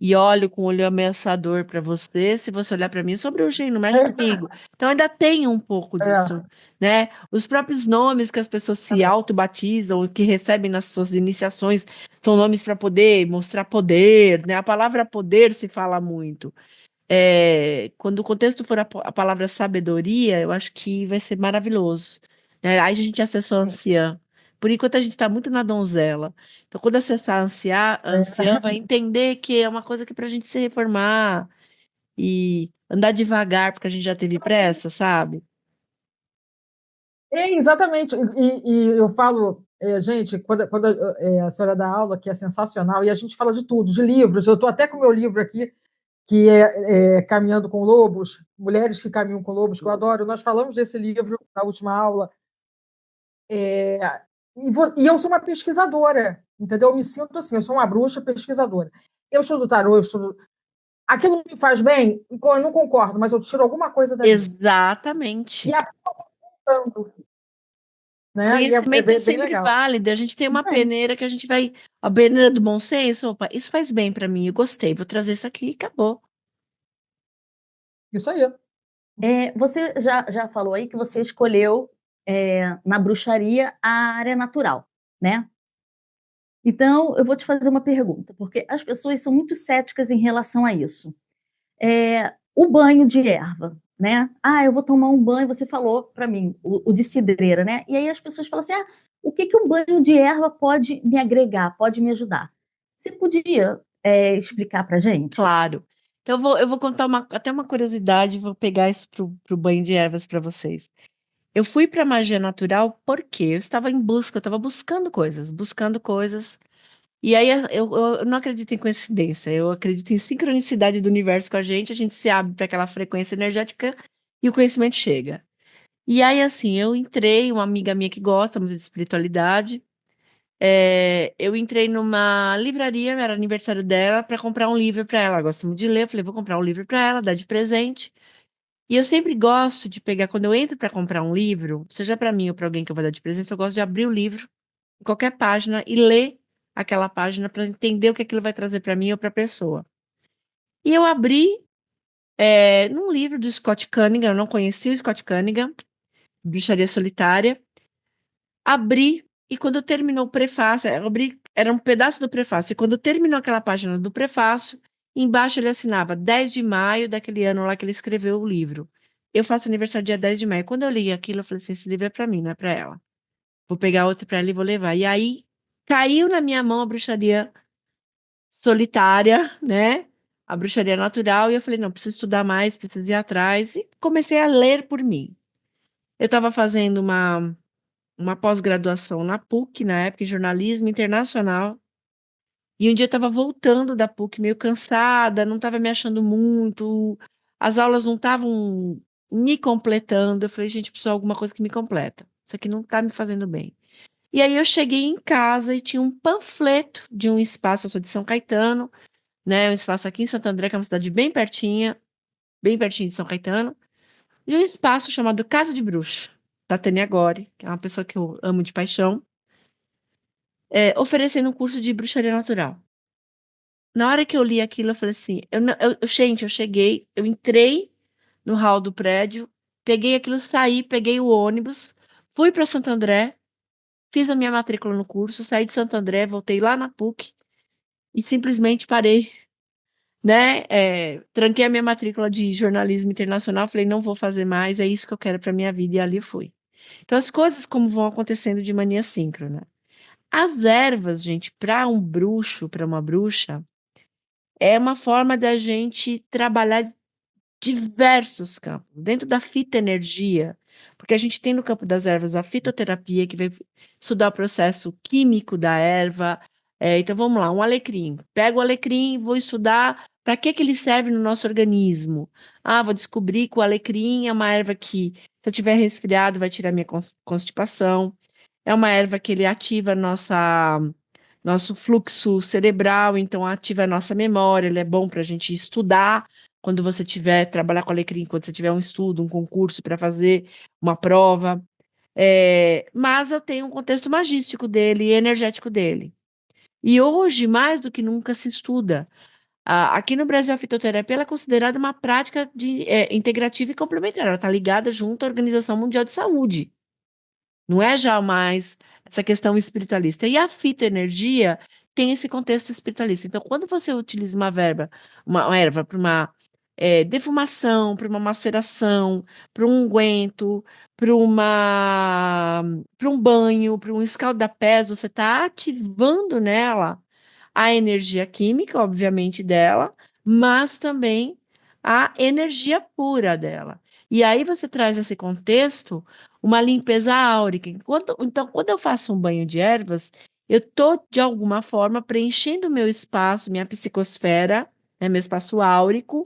e olho com olho ameaçador para você, se você olhar para mim, eu sou bruxa, hein? Não mexe comigo. Então ainda tem um pouco disso, né? Os próprios nomes que as pessoas se autobatizam, que recebem nas suas iniciações, são nomes para poder mostrar poder, né? A palavra poder se fala muito. Quando o contexto for a palavra sabedoria, eu acho que vai ser maravilhoso, né? Aí a gente acessou a anciã. Por enquanto a gente está muito na donzela. Então, quando acessar a anciã vai entender que é uma coisa que é para a gente se reformar e andar devagar, porque a gente já teve pressa, sabe? Exatamente. E eu falo, gente, quando a senhora dá aula, que é sensacional, e a gente fala de tudo, de livros. Eu estou até com o meu livro aqui, que é Caminhando com Lobos, Mulheres que Caminham com Lobos, que eu adoro. Nós falamos desse livro na última aula. E eu sou uma pesquisadora, entendeu? Eu me sinto assim, eu sou uma bruxa pesquisadora. Eu estudo tarô, eu estudo. Aquilo me faz bem? Eu não concordo, mas eu tiro alguma coisa dali. Exatamente. E aprendo, né? E é Conhecimento é bem sempre legal. válido. A gente tem uma peneira que a gente vai. A peneira do bom senso, opa, isso faz bem para mim, eu gostei, vou trazer isso aqui e acabou. Isso aí. Você já falou aí que você escolheu na bruxaria a área natural, né? Então, eu vou te fazer uma pergunta, porque as pessoas são muito céticas em relação a isso. O banho de erva, né? Eu vou tomar um banho, você falou para mim, o de cidreira, né? E aí as pessoas falam assim: o que um banho de erva pode me agregar, pode me ajudar? Você podia explicar para gente? Claro. Então, eu vou contar até uma curiosidade, vou pegar isso pro banho de ervas para vocês. Eu fui para magia natural porque eu estava em busca, eu estava buscando coisas. E aí eu não acredito em coincidência, eu acredito em sincronicidade do universo com a gente se abre para aquela frequência energética e o conhecimento chega. E aí, assim, eu entrei, uma amiga minha que gosta muito de espiritualidade, eu entrei numa livraria, era aniversário dela, para comprar um livro para ela. Ela gosta muito de ler, eu falei, vou comprar um livro para ela, dar de presente. E eu sempre gosto de pegar, quando eu entro para comprar um livro, seja para mim ou para alguém que eu vou dar de presente, eu gosto de abrir o livro, em qualquer página, e ler aquela página para entender o que aquilo vai trazer para mim ou para a pessoa. E eu abri num livro do Scott Cunningham, eu não conhecia o Scott Cunningham, Bruxaria Solitária. Abri, e quando terminou o prefácio, eu abri, era um pedaço do prefácio, e quando terminou aquela página do prefácio, embaixo ele assinava 10 de maio daquele ano lá que ele escreveu o livro. eu faço aniversário dia 10 de maio. Quando eu li aquilo, eu falei assim, esse livro é pra mim, não é pra ela. Vou pegar outro pra ela e vou levar. E aí, caiu na minha mão a bruxaria solitária, né? A bruxaria natural. E eu falei, não, preciso estudar mais, preciso ir atrás. E comecei a ler por mim. Eu estava fazendo uma pós-graduação na PUC, na época, em jornalismo internacional. E um dia eu estava voltando da PUC, meio cansada, não estava me achando muito, as aulas não estavam me completando. Eu falei, gente, preciso de alguma coisa que me completa. Isso aqui não está me fazendo bem. E aí eu cheguei em casa e tinha um panfleto de um espaço, eu sou de São Caetano, né? Um espaço aqui em Santo André, que é uma cidade bem pertinho de São Caetano, e um espaço chamado Casa de Bruxa, da Tânia Gore, que é uma pessoa que eu amo de paixão, oferecendo um curso de bruxaria natural. Na hora que eu li aquilo, eu falei assim, gente, eu cheguei, eu entrei no hall do prédio, peguei aquilo, saí, peguei o ônibus, fui para Santo André, fiz a minha matrícula no curso, saí de Santo André, voltei lá na PUC e simplesmente parei, né? Tranquei a minha matrícula de jornalismo internacional, falei, não vou fazer mais, é isso que eu quero para minha vida, e ali fui. Então, as coisas como vão acontecendo de maneira síncrona. As ervas, gente, para um bruxo, para uma bruxa, é uma forma da gente trabalhar diversos campos, dentro da fitoenergia, porque a gente tem no campo das ervas a fitoterapia, que vai estudar o processo químico da erva. Então vamos lá, um alecrim. Pego o alecrim e vou estudar para que ele serve no nosso organismo. Vou descobrir que o alecrim é uma erva que, se eu tiver resfriado, vai tirar minha constipação. É uma erva que ele ativa nosso fluxo cerebral, então ativa a nossa memória, ele é bom para a gente estudar quando você tiver, trabalhar com alecrim, quando você tiver um estudo, um concurso para fazer, uma prova. Mas eu tenho um contexto magístico dele, energético dele. E hoje, mais do que nunca, se estuda. Aqui no Brasil, a fitoterapia ela é considerada uma prática integrativa e complementar. Ela está ligada junto à Organização Mundial de Saúde. Não é já mais essa questão espiritualista. E a fitoenergia tem esse contexto espiritualista. Então, quando você utiliza uma erva para uma defumação, para uma maceração, para um unguento, para um banho, para um escaldapés, você está ativando nela a energia química, obviamente, dela, mas também a energia pura dela. E aí você traz esse contexto uma limpeza áurica. Então, quando eu faço um banho de ervas, eu estou, de alguma forma, preenchendo o meu espaço, minha psicosfera, né, meu espaço áurico,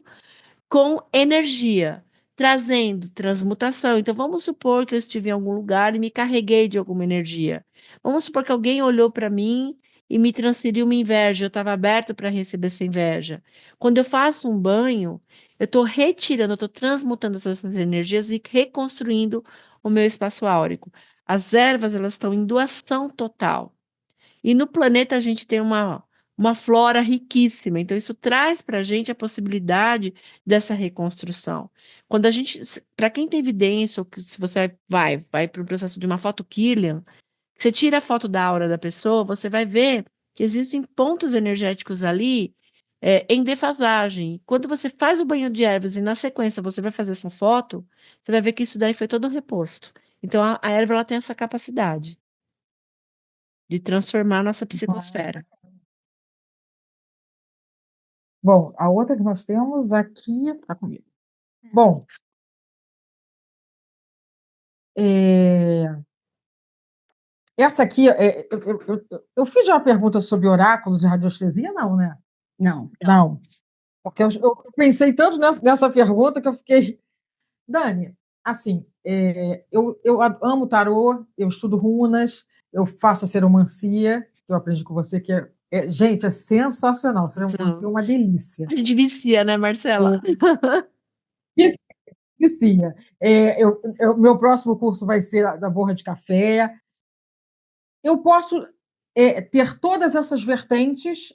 com energia, trazendo transmutação. Então, vamos supor que eu estive em algum lugar e me carreguei de alguma energia. Vamos supor que alguém olhou para mim e me transferiu uma inveja. Eu estava aberto para receber essa inveja. Quando eu faço um banho, eu estou retirando, eu estou transmutando essas energias e reconstruindo o meu espaço áurico. As ervas, elas estão em doação total. E no planeta a gente tem uma flora riquíssima. Então, isso traz para a gente a possibilidade dessa reconstrução. Quando a gente, para quem tem evidência, ou que se você vai para o processo de uma foto Kirlian, você tira a foto da aura da pessoa, você vai ver que existem pontos energéticos ali em defasagem. Quando você faz o banho de ervas e na sequência você vai fazer essa foto, você vai ver que isso daí foi todo reposto. Então, a erva ela tem essa capacidade de transformar a nossa psicosfera. Bom, a outra que nós temos aqui está comigo. Bom, essa aqui, eu fiz já uma pergunta sobre oráculos de radiestesia, não, né? Não. Não, porque eu pensei tanto nessa pergunta que eu fiquei. Dani, assim, eu amo tarô, eu estudo runas, eu faço a seromancia, que eu aprendi com você, que gente, é sensacional. A seromancia é uma delícia. A gente vicia, né, Marcela? Vicia. Meu próximo curso vai ser da borra de café. Eu posso ter todas essas vertentes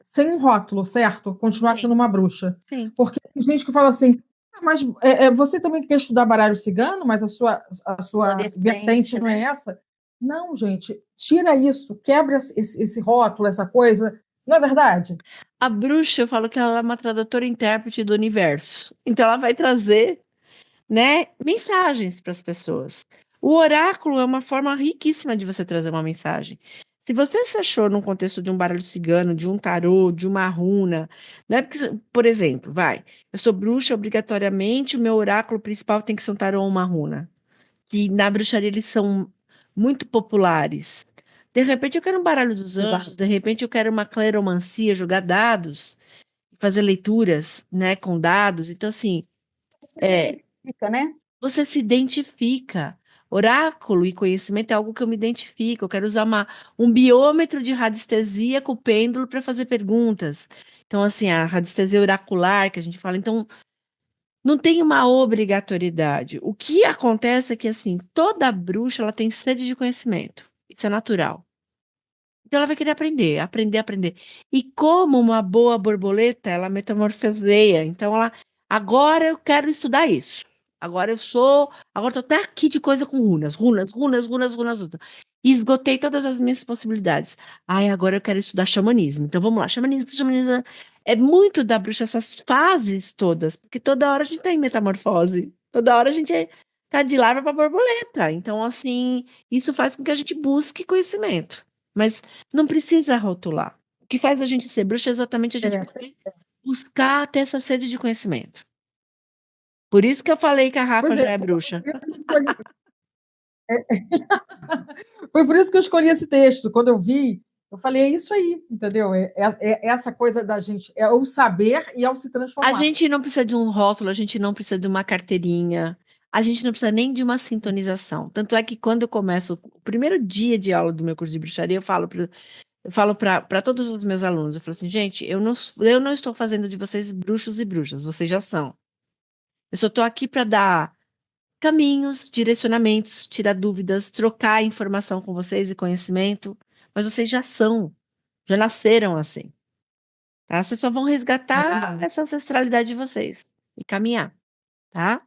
sem um rótulo, certo? Continuar Sim. sendo uma bruxa. Sim. Porque tem gente que fala assim, mas você também quer estudar baralho cigano, mas a sua vertente não é essa? Não, gente, tira isso, quebra esse rótulo, essa coisa. Não é verdade? A bruxa, eu falo que ela é uma tradutora e intérprete do universo. Então, ela vai trazer né, mensagens para as pessoas. O oráculo é uma forma riquíssima de você trazer uma mensagem. Se você se achou num contexto de um baralho cigano, de um tarô, de uma runa, né? Por exemplo, eu sou bruxa, obrigatoriamente o meu oráculo principal tem que ser um tarô ou uma runa, que na bruxaria eles são muito populares. De repente eu quero um baralho dos anjos, de repente eu quero uma cleromancia, jogar dados, fazer leituras, né, com dados. Então, assim, Você se identifica, né? você se identifica. Oráculo e conhecimento é algo que eu me identifico. Eu quero usar um biômetro de radiestesia com o pêndulo para fazer perguntas. Então, assim, a radiestesia oracular que a gente fala. Então, não tem uma obrigatoriedade. O que acontece é que, assim, toda bruxa ela tem sede de conhecimento. Isso é natural. Então, ela vai querer aprender, aprender, aprender. E como uma boa borboleta, ela metamorfoseia. Então, agora eu quero estudar isso. Agora estou até aqui de coisa com runas, runas, runas, runas, runas, runas. E esgotei todas as minhas possibilidades. Ai, agora eu quero estudar xamanismo. Então, vamos lá, xamanismo, xamanismo. É muito da bruxa essas fases todas, porque toda hora a gente está em metamorfose. Toda hora a gente tá de larva para borboleta. Então, assim, isso faz com que a gente busque conhecimento. Mas não precisa rotular. O que faz a gente ser bruxa é exatamente a gente poder buscar ter essa sede de conhecimento. Por isso que eu falei que a Rafa Pois já é, é bruxa. foi por isso que eu escolhi esse texto. Quando eu vi, eu falei, é isso aí, entendeu? É essa coisa da gente, é o saber e ao se A transformar. gente não precisa de um rótulo, a gente não precisa de uma carteirinha, a gente não precisa nem de uma sintonização. Tanto é que quando eu começo o primeiro dia de aula do meu curso de bruxaria, eu falo para todos os meus alunos, eu falo assim, gente, eu não estou fazendo de vocês bruxos e bruxas, vocês já são. Eu só estou aqui para dar caminhos, direcionamentos, tirar dúvidas, trocar informação com vocês e conhecimento, mas vocês já são, já nasceram assim, tá? Vocês só vão resgatar essa ancestralidade de vocês e caminhar, tá?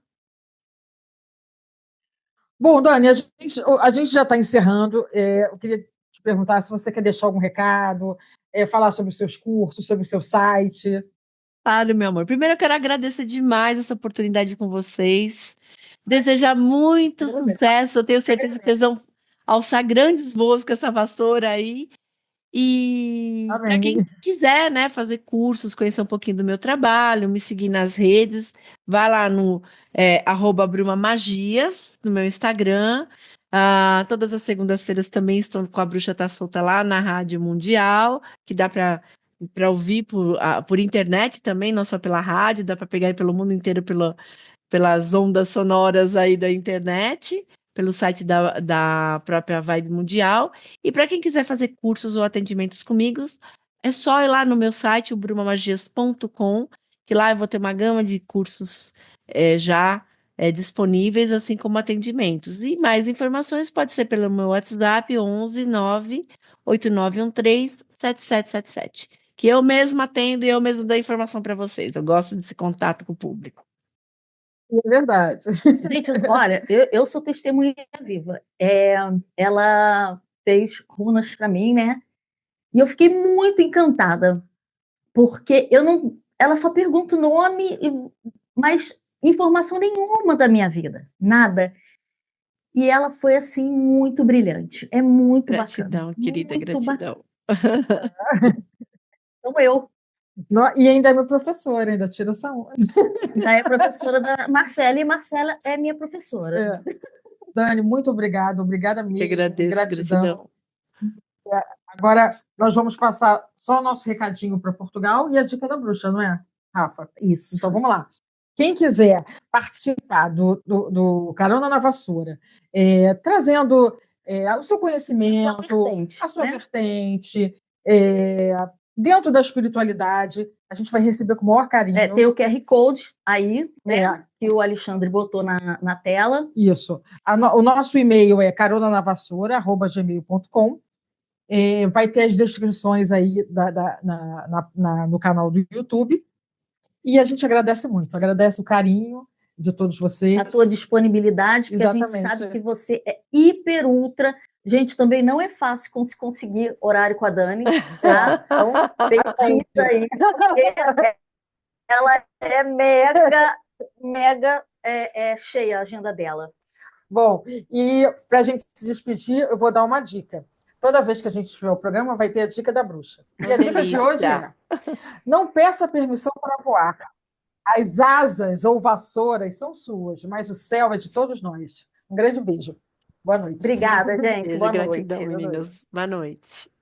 Bom, Dani, a gente já está encerrando. Eu queria te perguntar se você quer deixar algum recado, falar sobre os seus cursos, sobre o seu site. Claro, meu amor. Primeiro eu quero agradecer demais essa oportunidade com vocês. Desejar muito sucesso. Eu tenho certeza que vocês vão alçar grandes voos com essa vassoura aí. E para quem Amém. quiser, né, fazer cursos, conhecer um pouquinho do meu trabalho, me seguir nas redes, vai lá no @brumamagias, no meu Instagram. Todas as segundas-feiras também estou com a Bruxa Tá Solta lá na Rádio Mundial, que dá para ouvir por internet também, não só pela rádio, dá para pegar aí pelo mundo inteiro pelas ondas sonoras aí da internet, pelo site da própria Vibe Mundial. E para quem quiser fazer cursos ou atendimentos comigo, é só ir lá no meu site, o brumamagias.com, que lá eu vou ter uma gama de cursos já disponíveis, assim como atendimentos. E mais informações pode ser pelo meu WhatsApp, 11 98913 7777, que eu mesma atendo e eu mesma dou informação para vocês. Eu gosto desse contato com o público. É verdade. Gente, olha, eu sou testemunha viva. Ela fez runas para mim, né? E eu fiquei muito encantada, porque ela só pergunta o nome, mas informação nenhuma da minha vida, nada. E ela foi assim muito brilhante. É muito Gratidão, bacana, querida, muito bacana. gratidão. Então eu E ainda é meu professor, ainda tira essa onda. já é professora da Marcela e Marcela é minha professora. Dani, muito obrigado, obrigada Eu que mesmo, agradeço, gratidão. gratidão. Agora nós vamos passar só o nosso recadinho para Portugal e a dica da bruxa, não é, Rafa? Isso. Então vamos lá. Quem quiser participar do Carona na Vassoura, trazendo o seu conhecimento, a sua vertente, dentro da espiritualidade, a gente vai receber com o maior carinho. Tem o QR Code aí, né? Que o Alexandre botou na tela. Isso. O nosso e-mail é caronanavassoura@gmail.com. Vai ter as descrições aí no canal do YouTube. E a gente agradece muito, agradece o carinho de todos vocês. A tua disponibilidade, porque Exatamente. A gente sabe que você é hiper ultra. Gente, também não é fácil conseguir horário com a Dani, tá? Então, tem isso aí. Ela é mega mega cheia a agenda dela. Bom, e para a gente se despedir, eu vou dar uma dica. Toda vez que a gente tiver o programa, vai ter a dica da bruxa. E a dica de hoje é: não peça permissão para voar. As asas ou vassouras são suas, mas o céu é de todos nós. Um grande beijo. Boa noite. Obrigada, gente. Beijo, Boa gratidão, noite. meninas. Boa noite.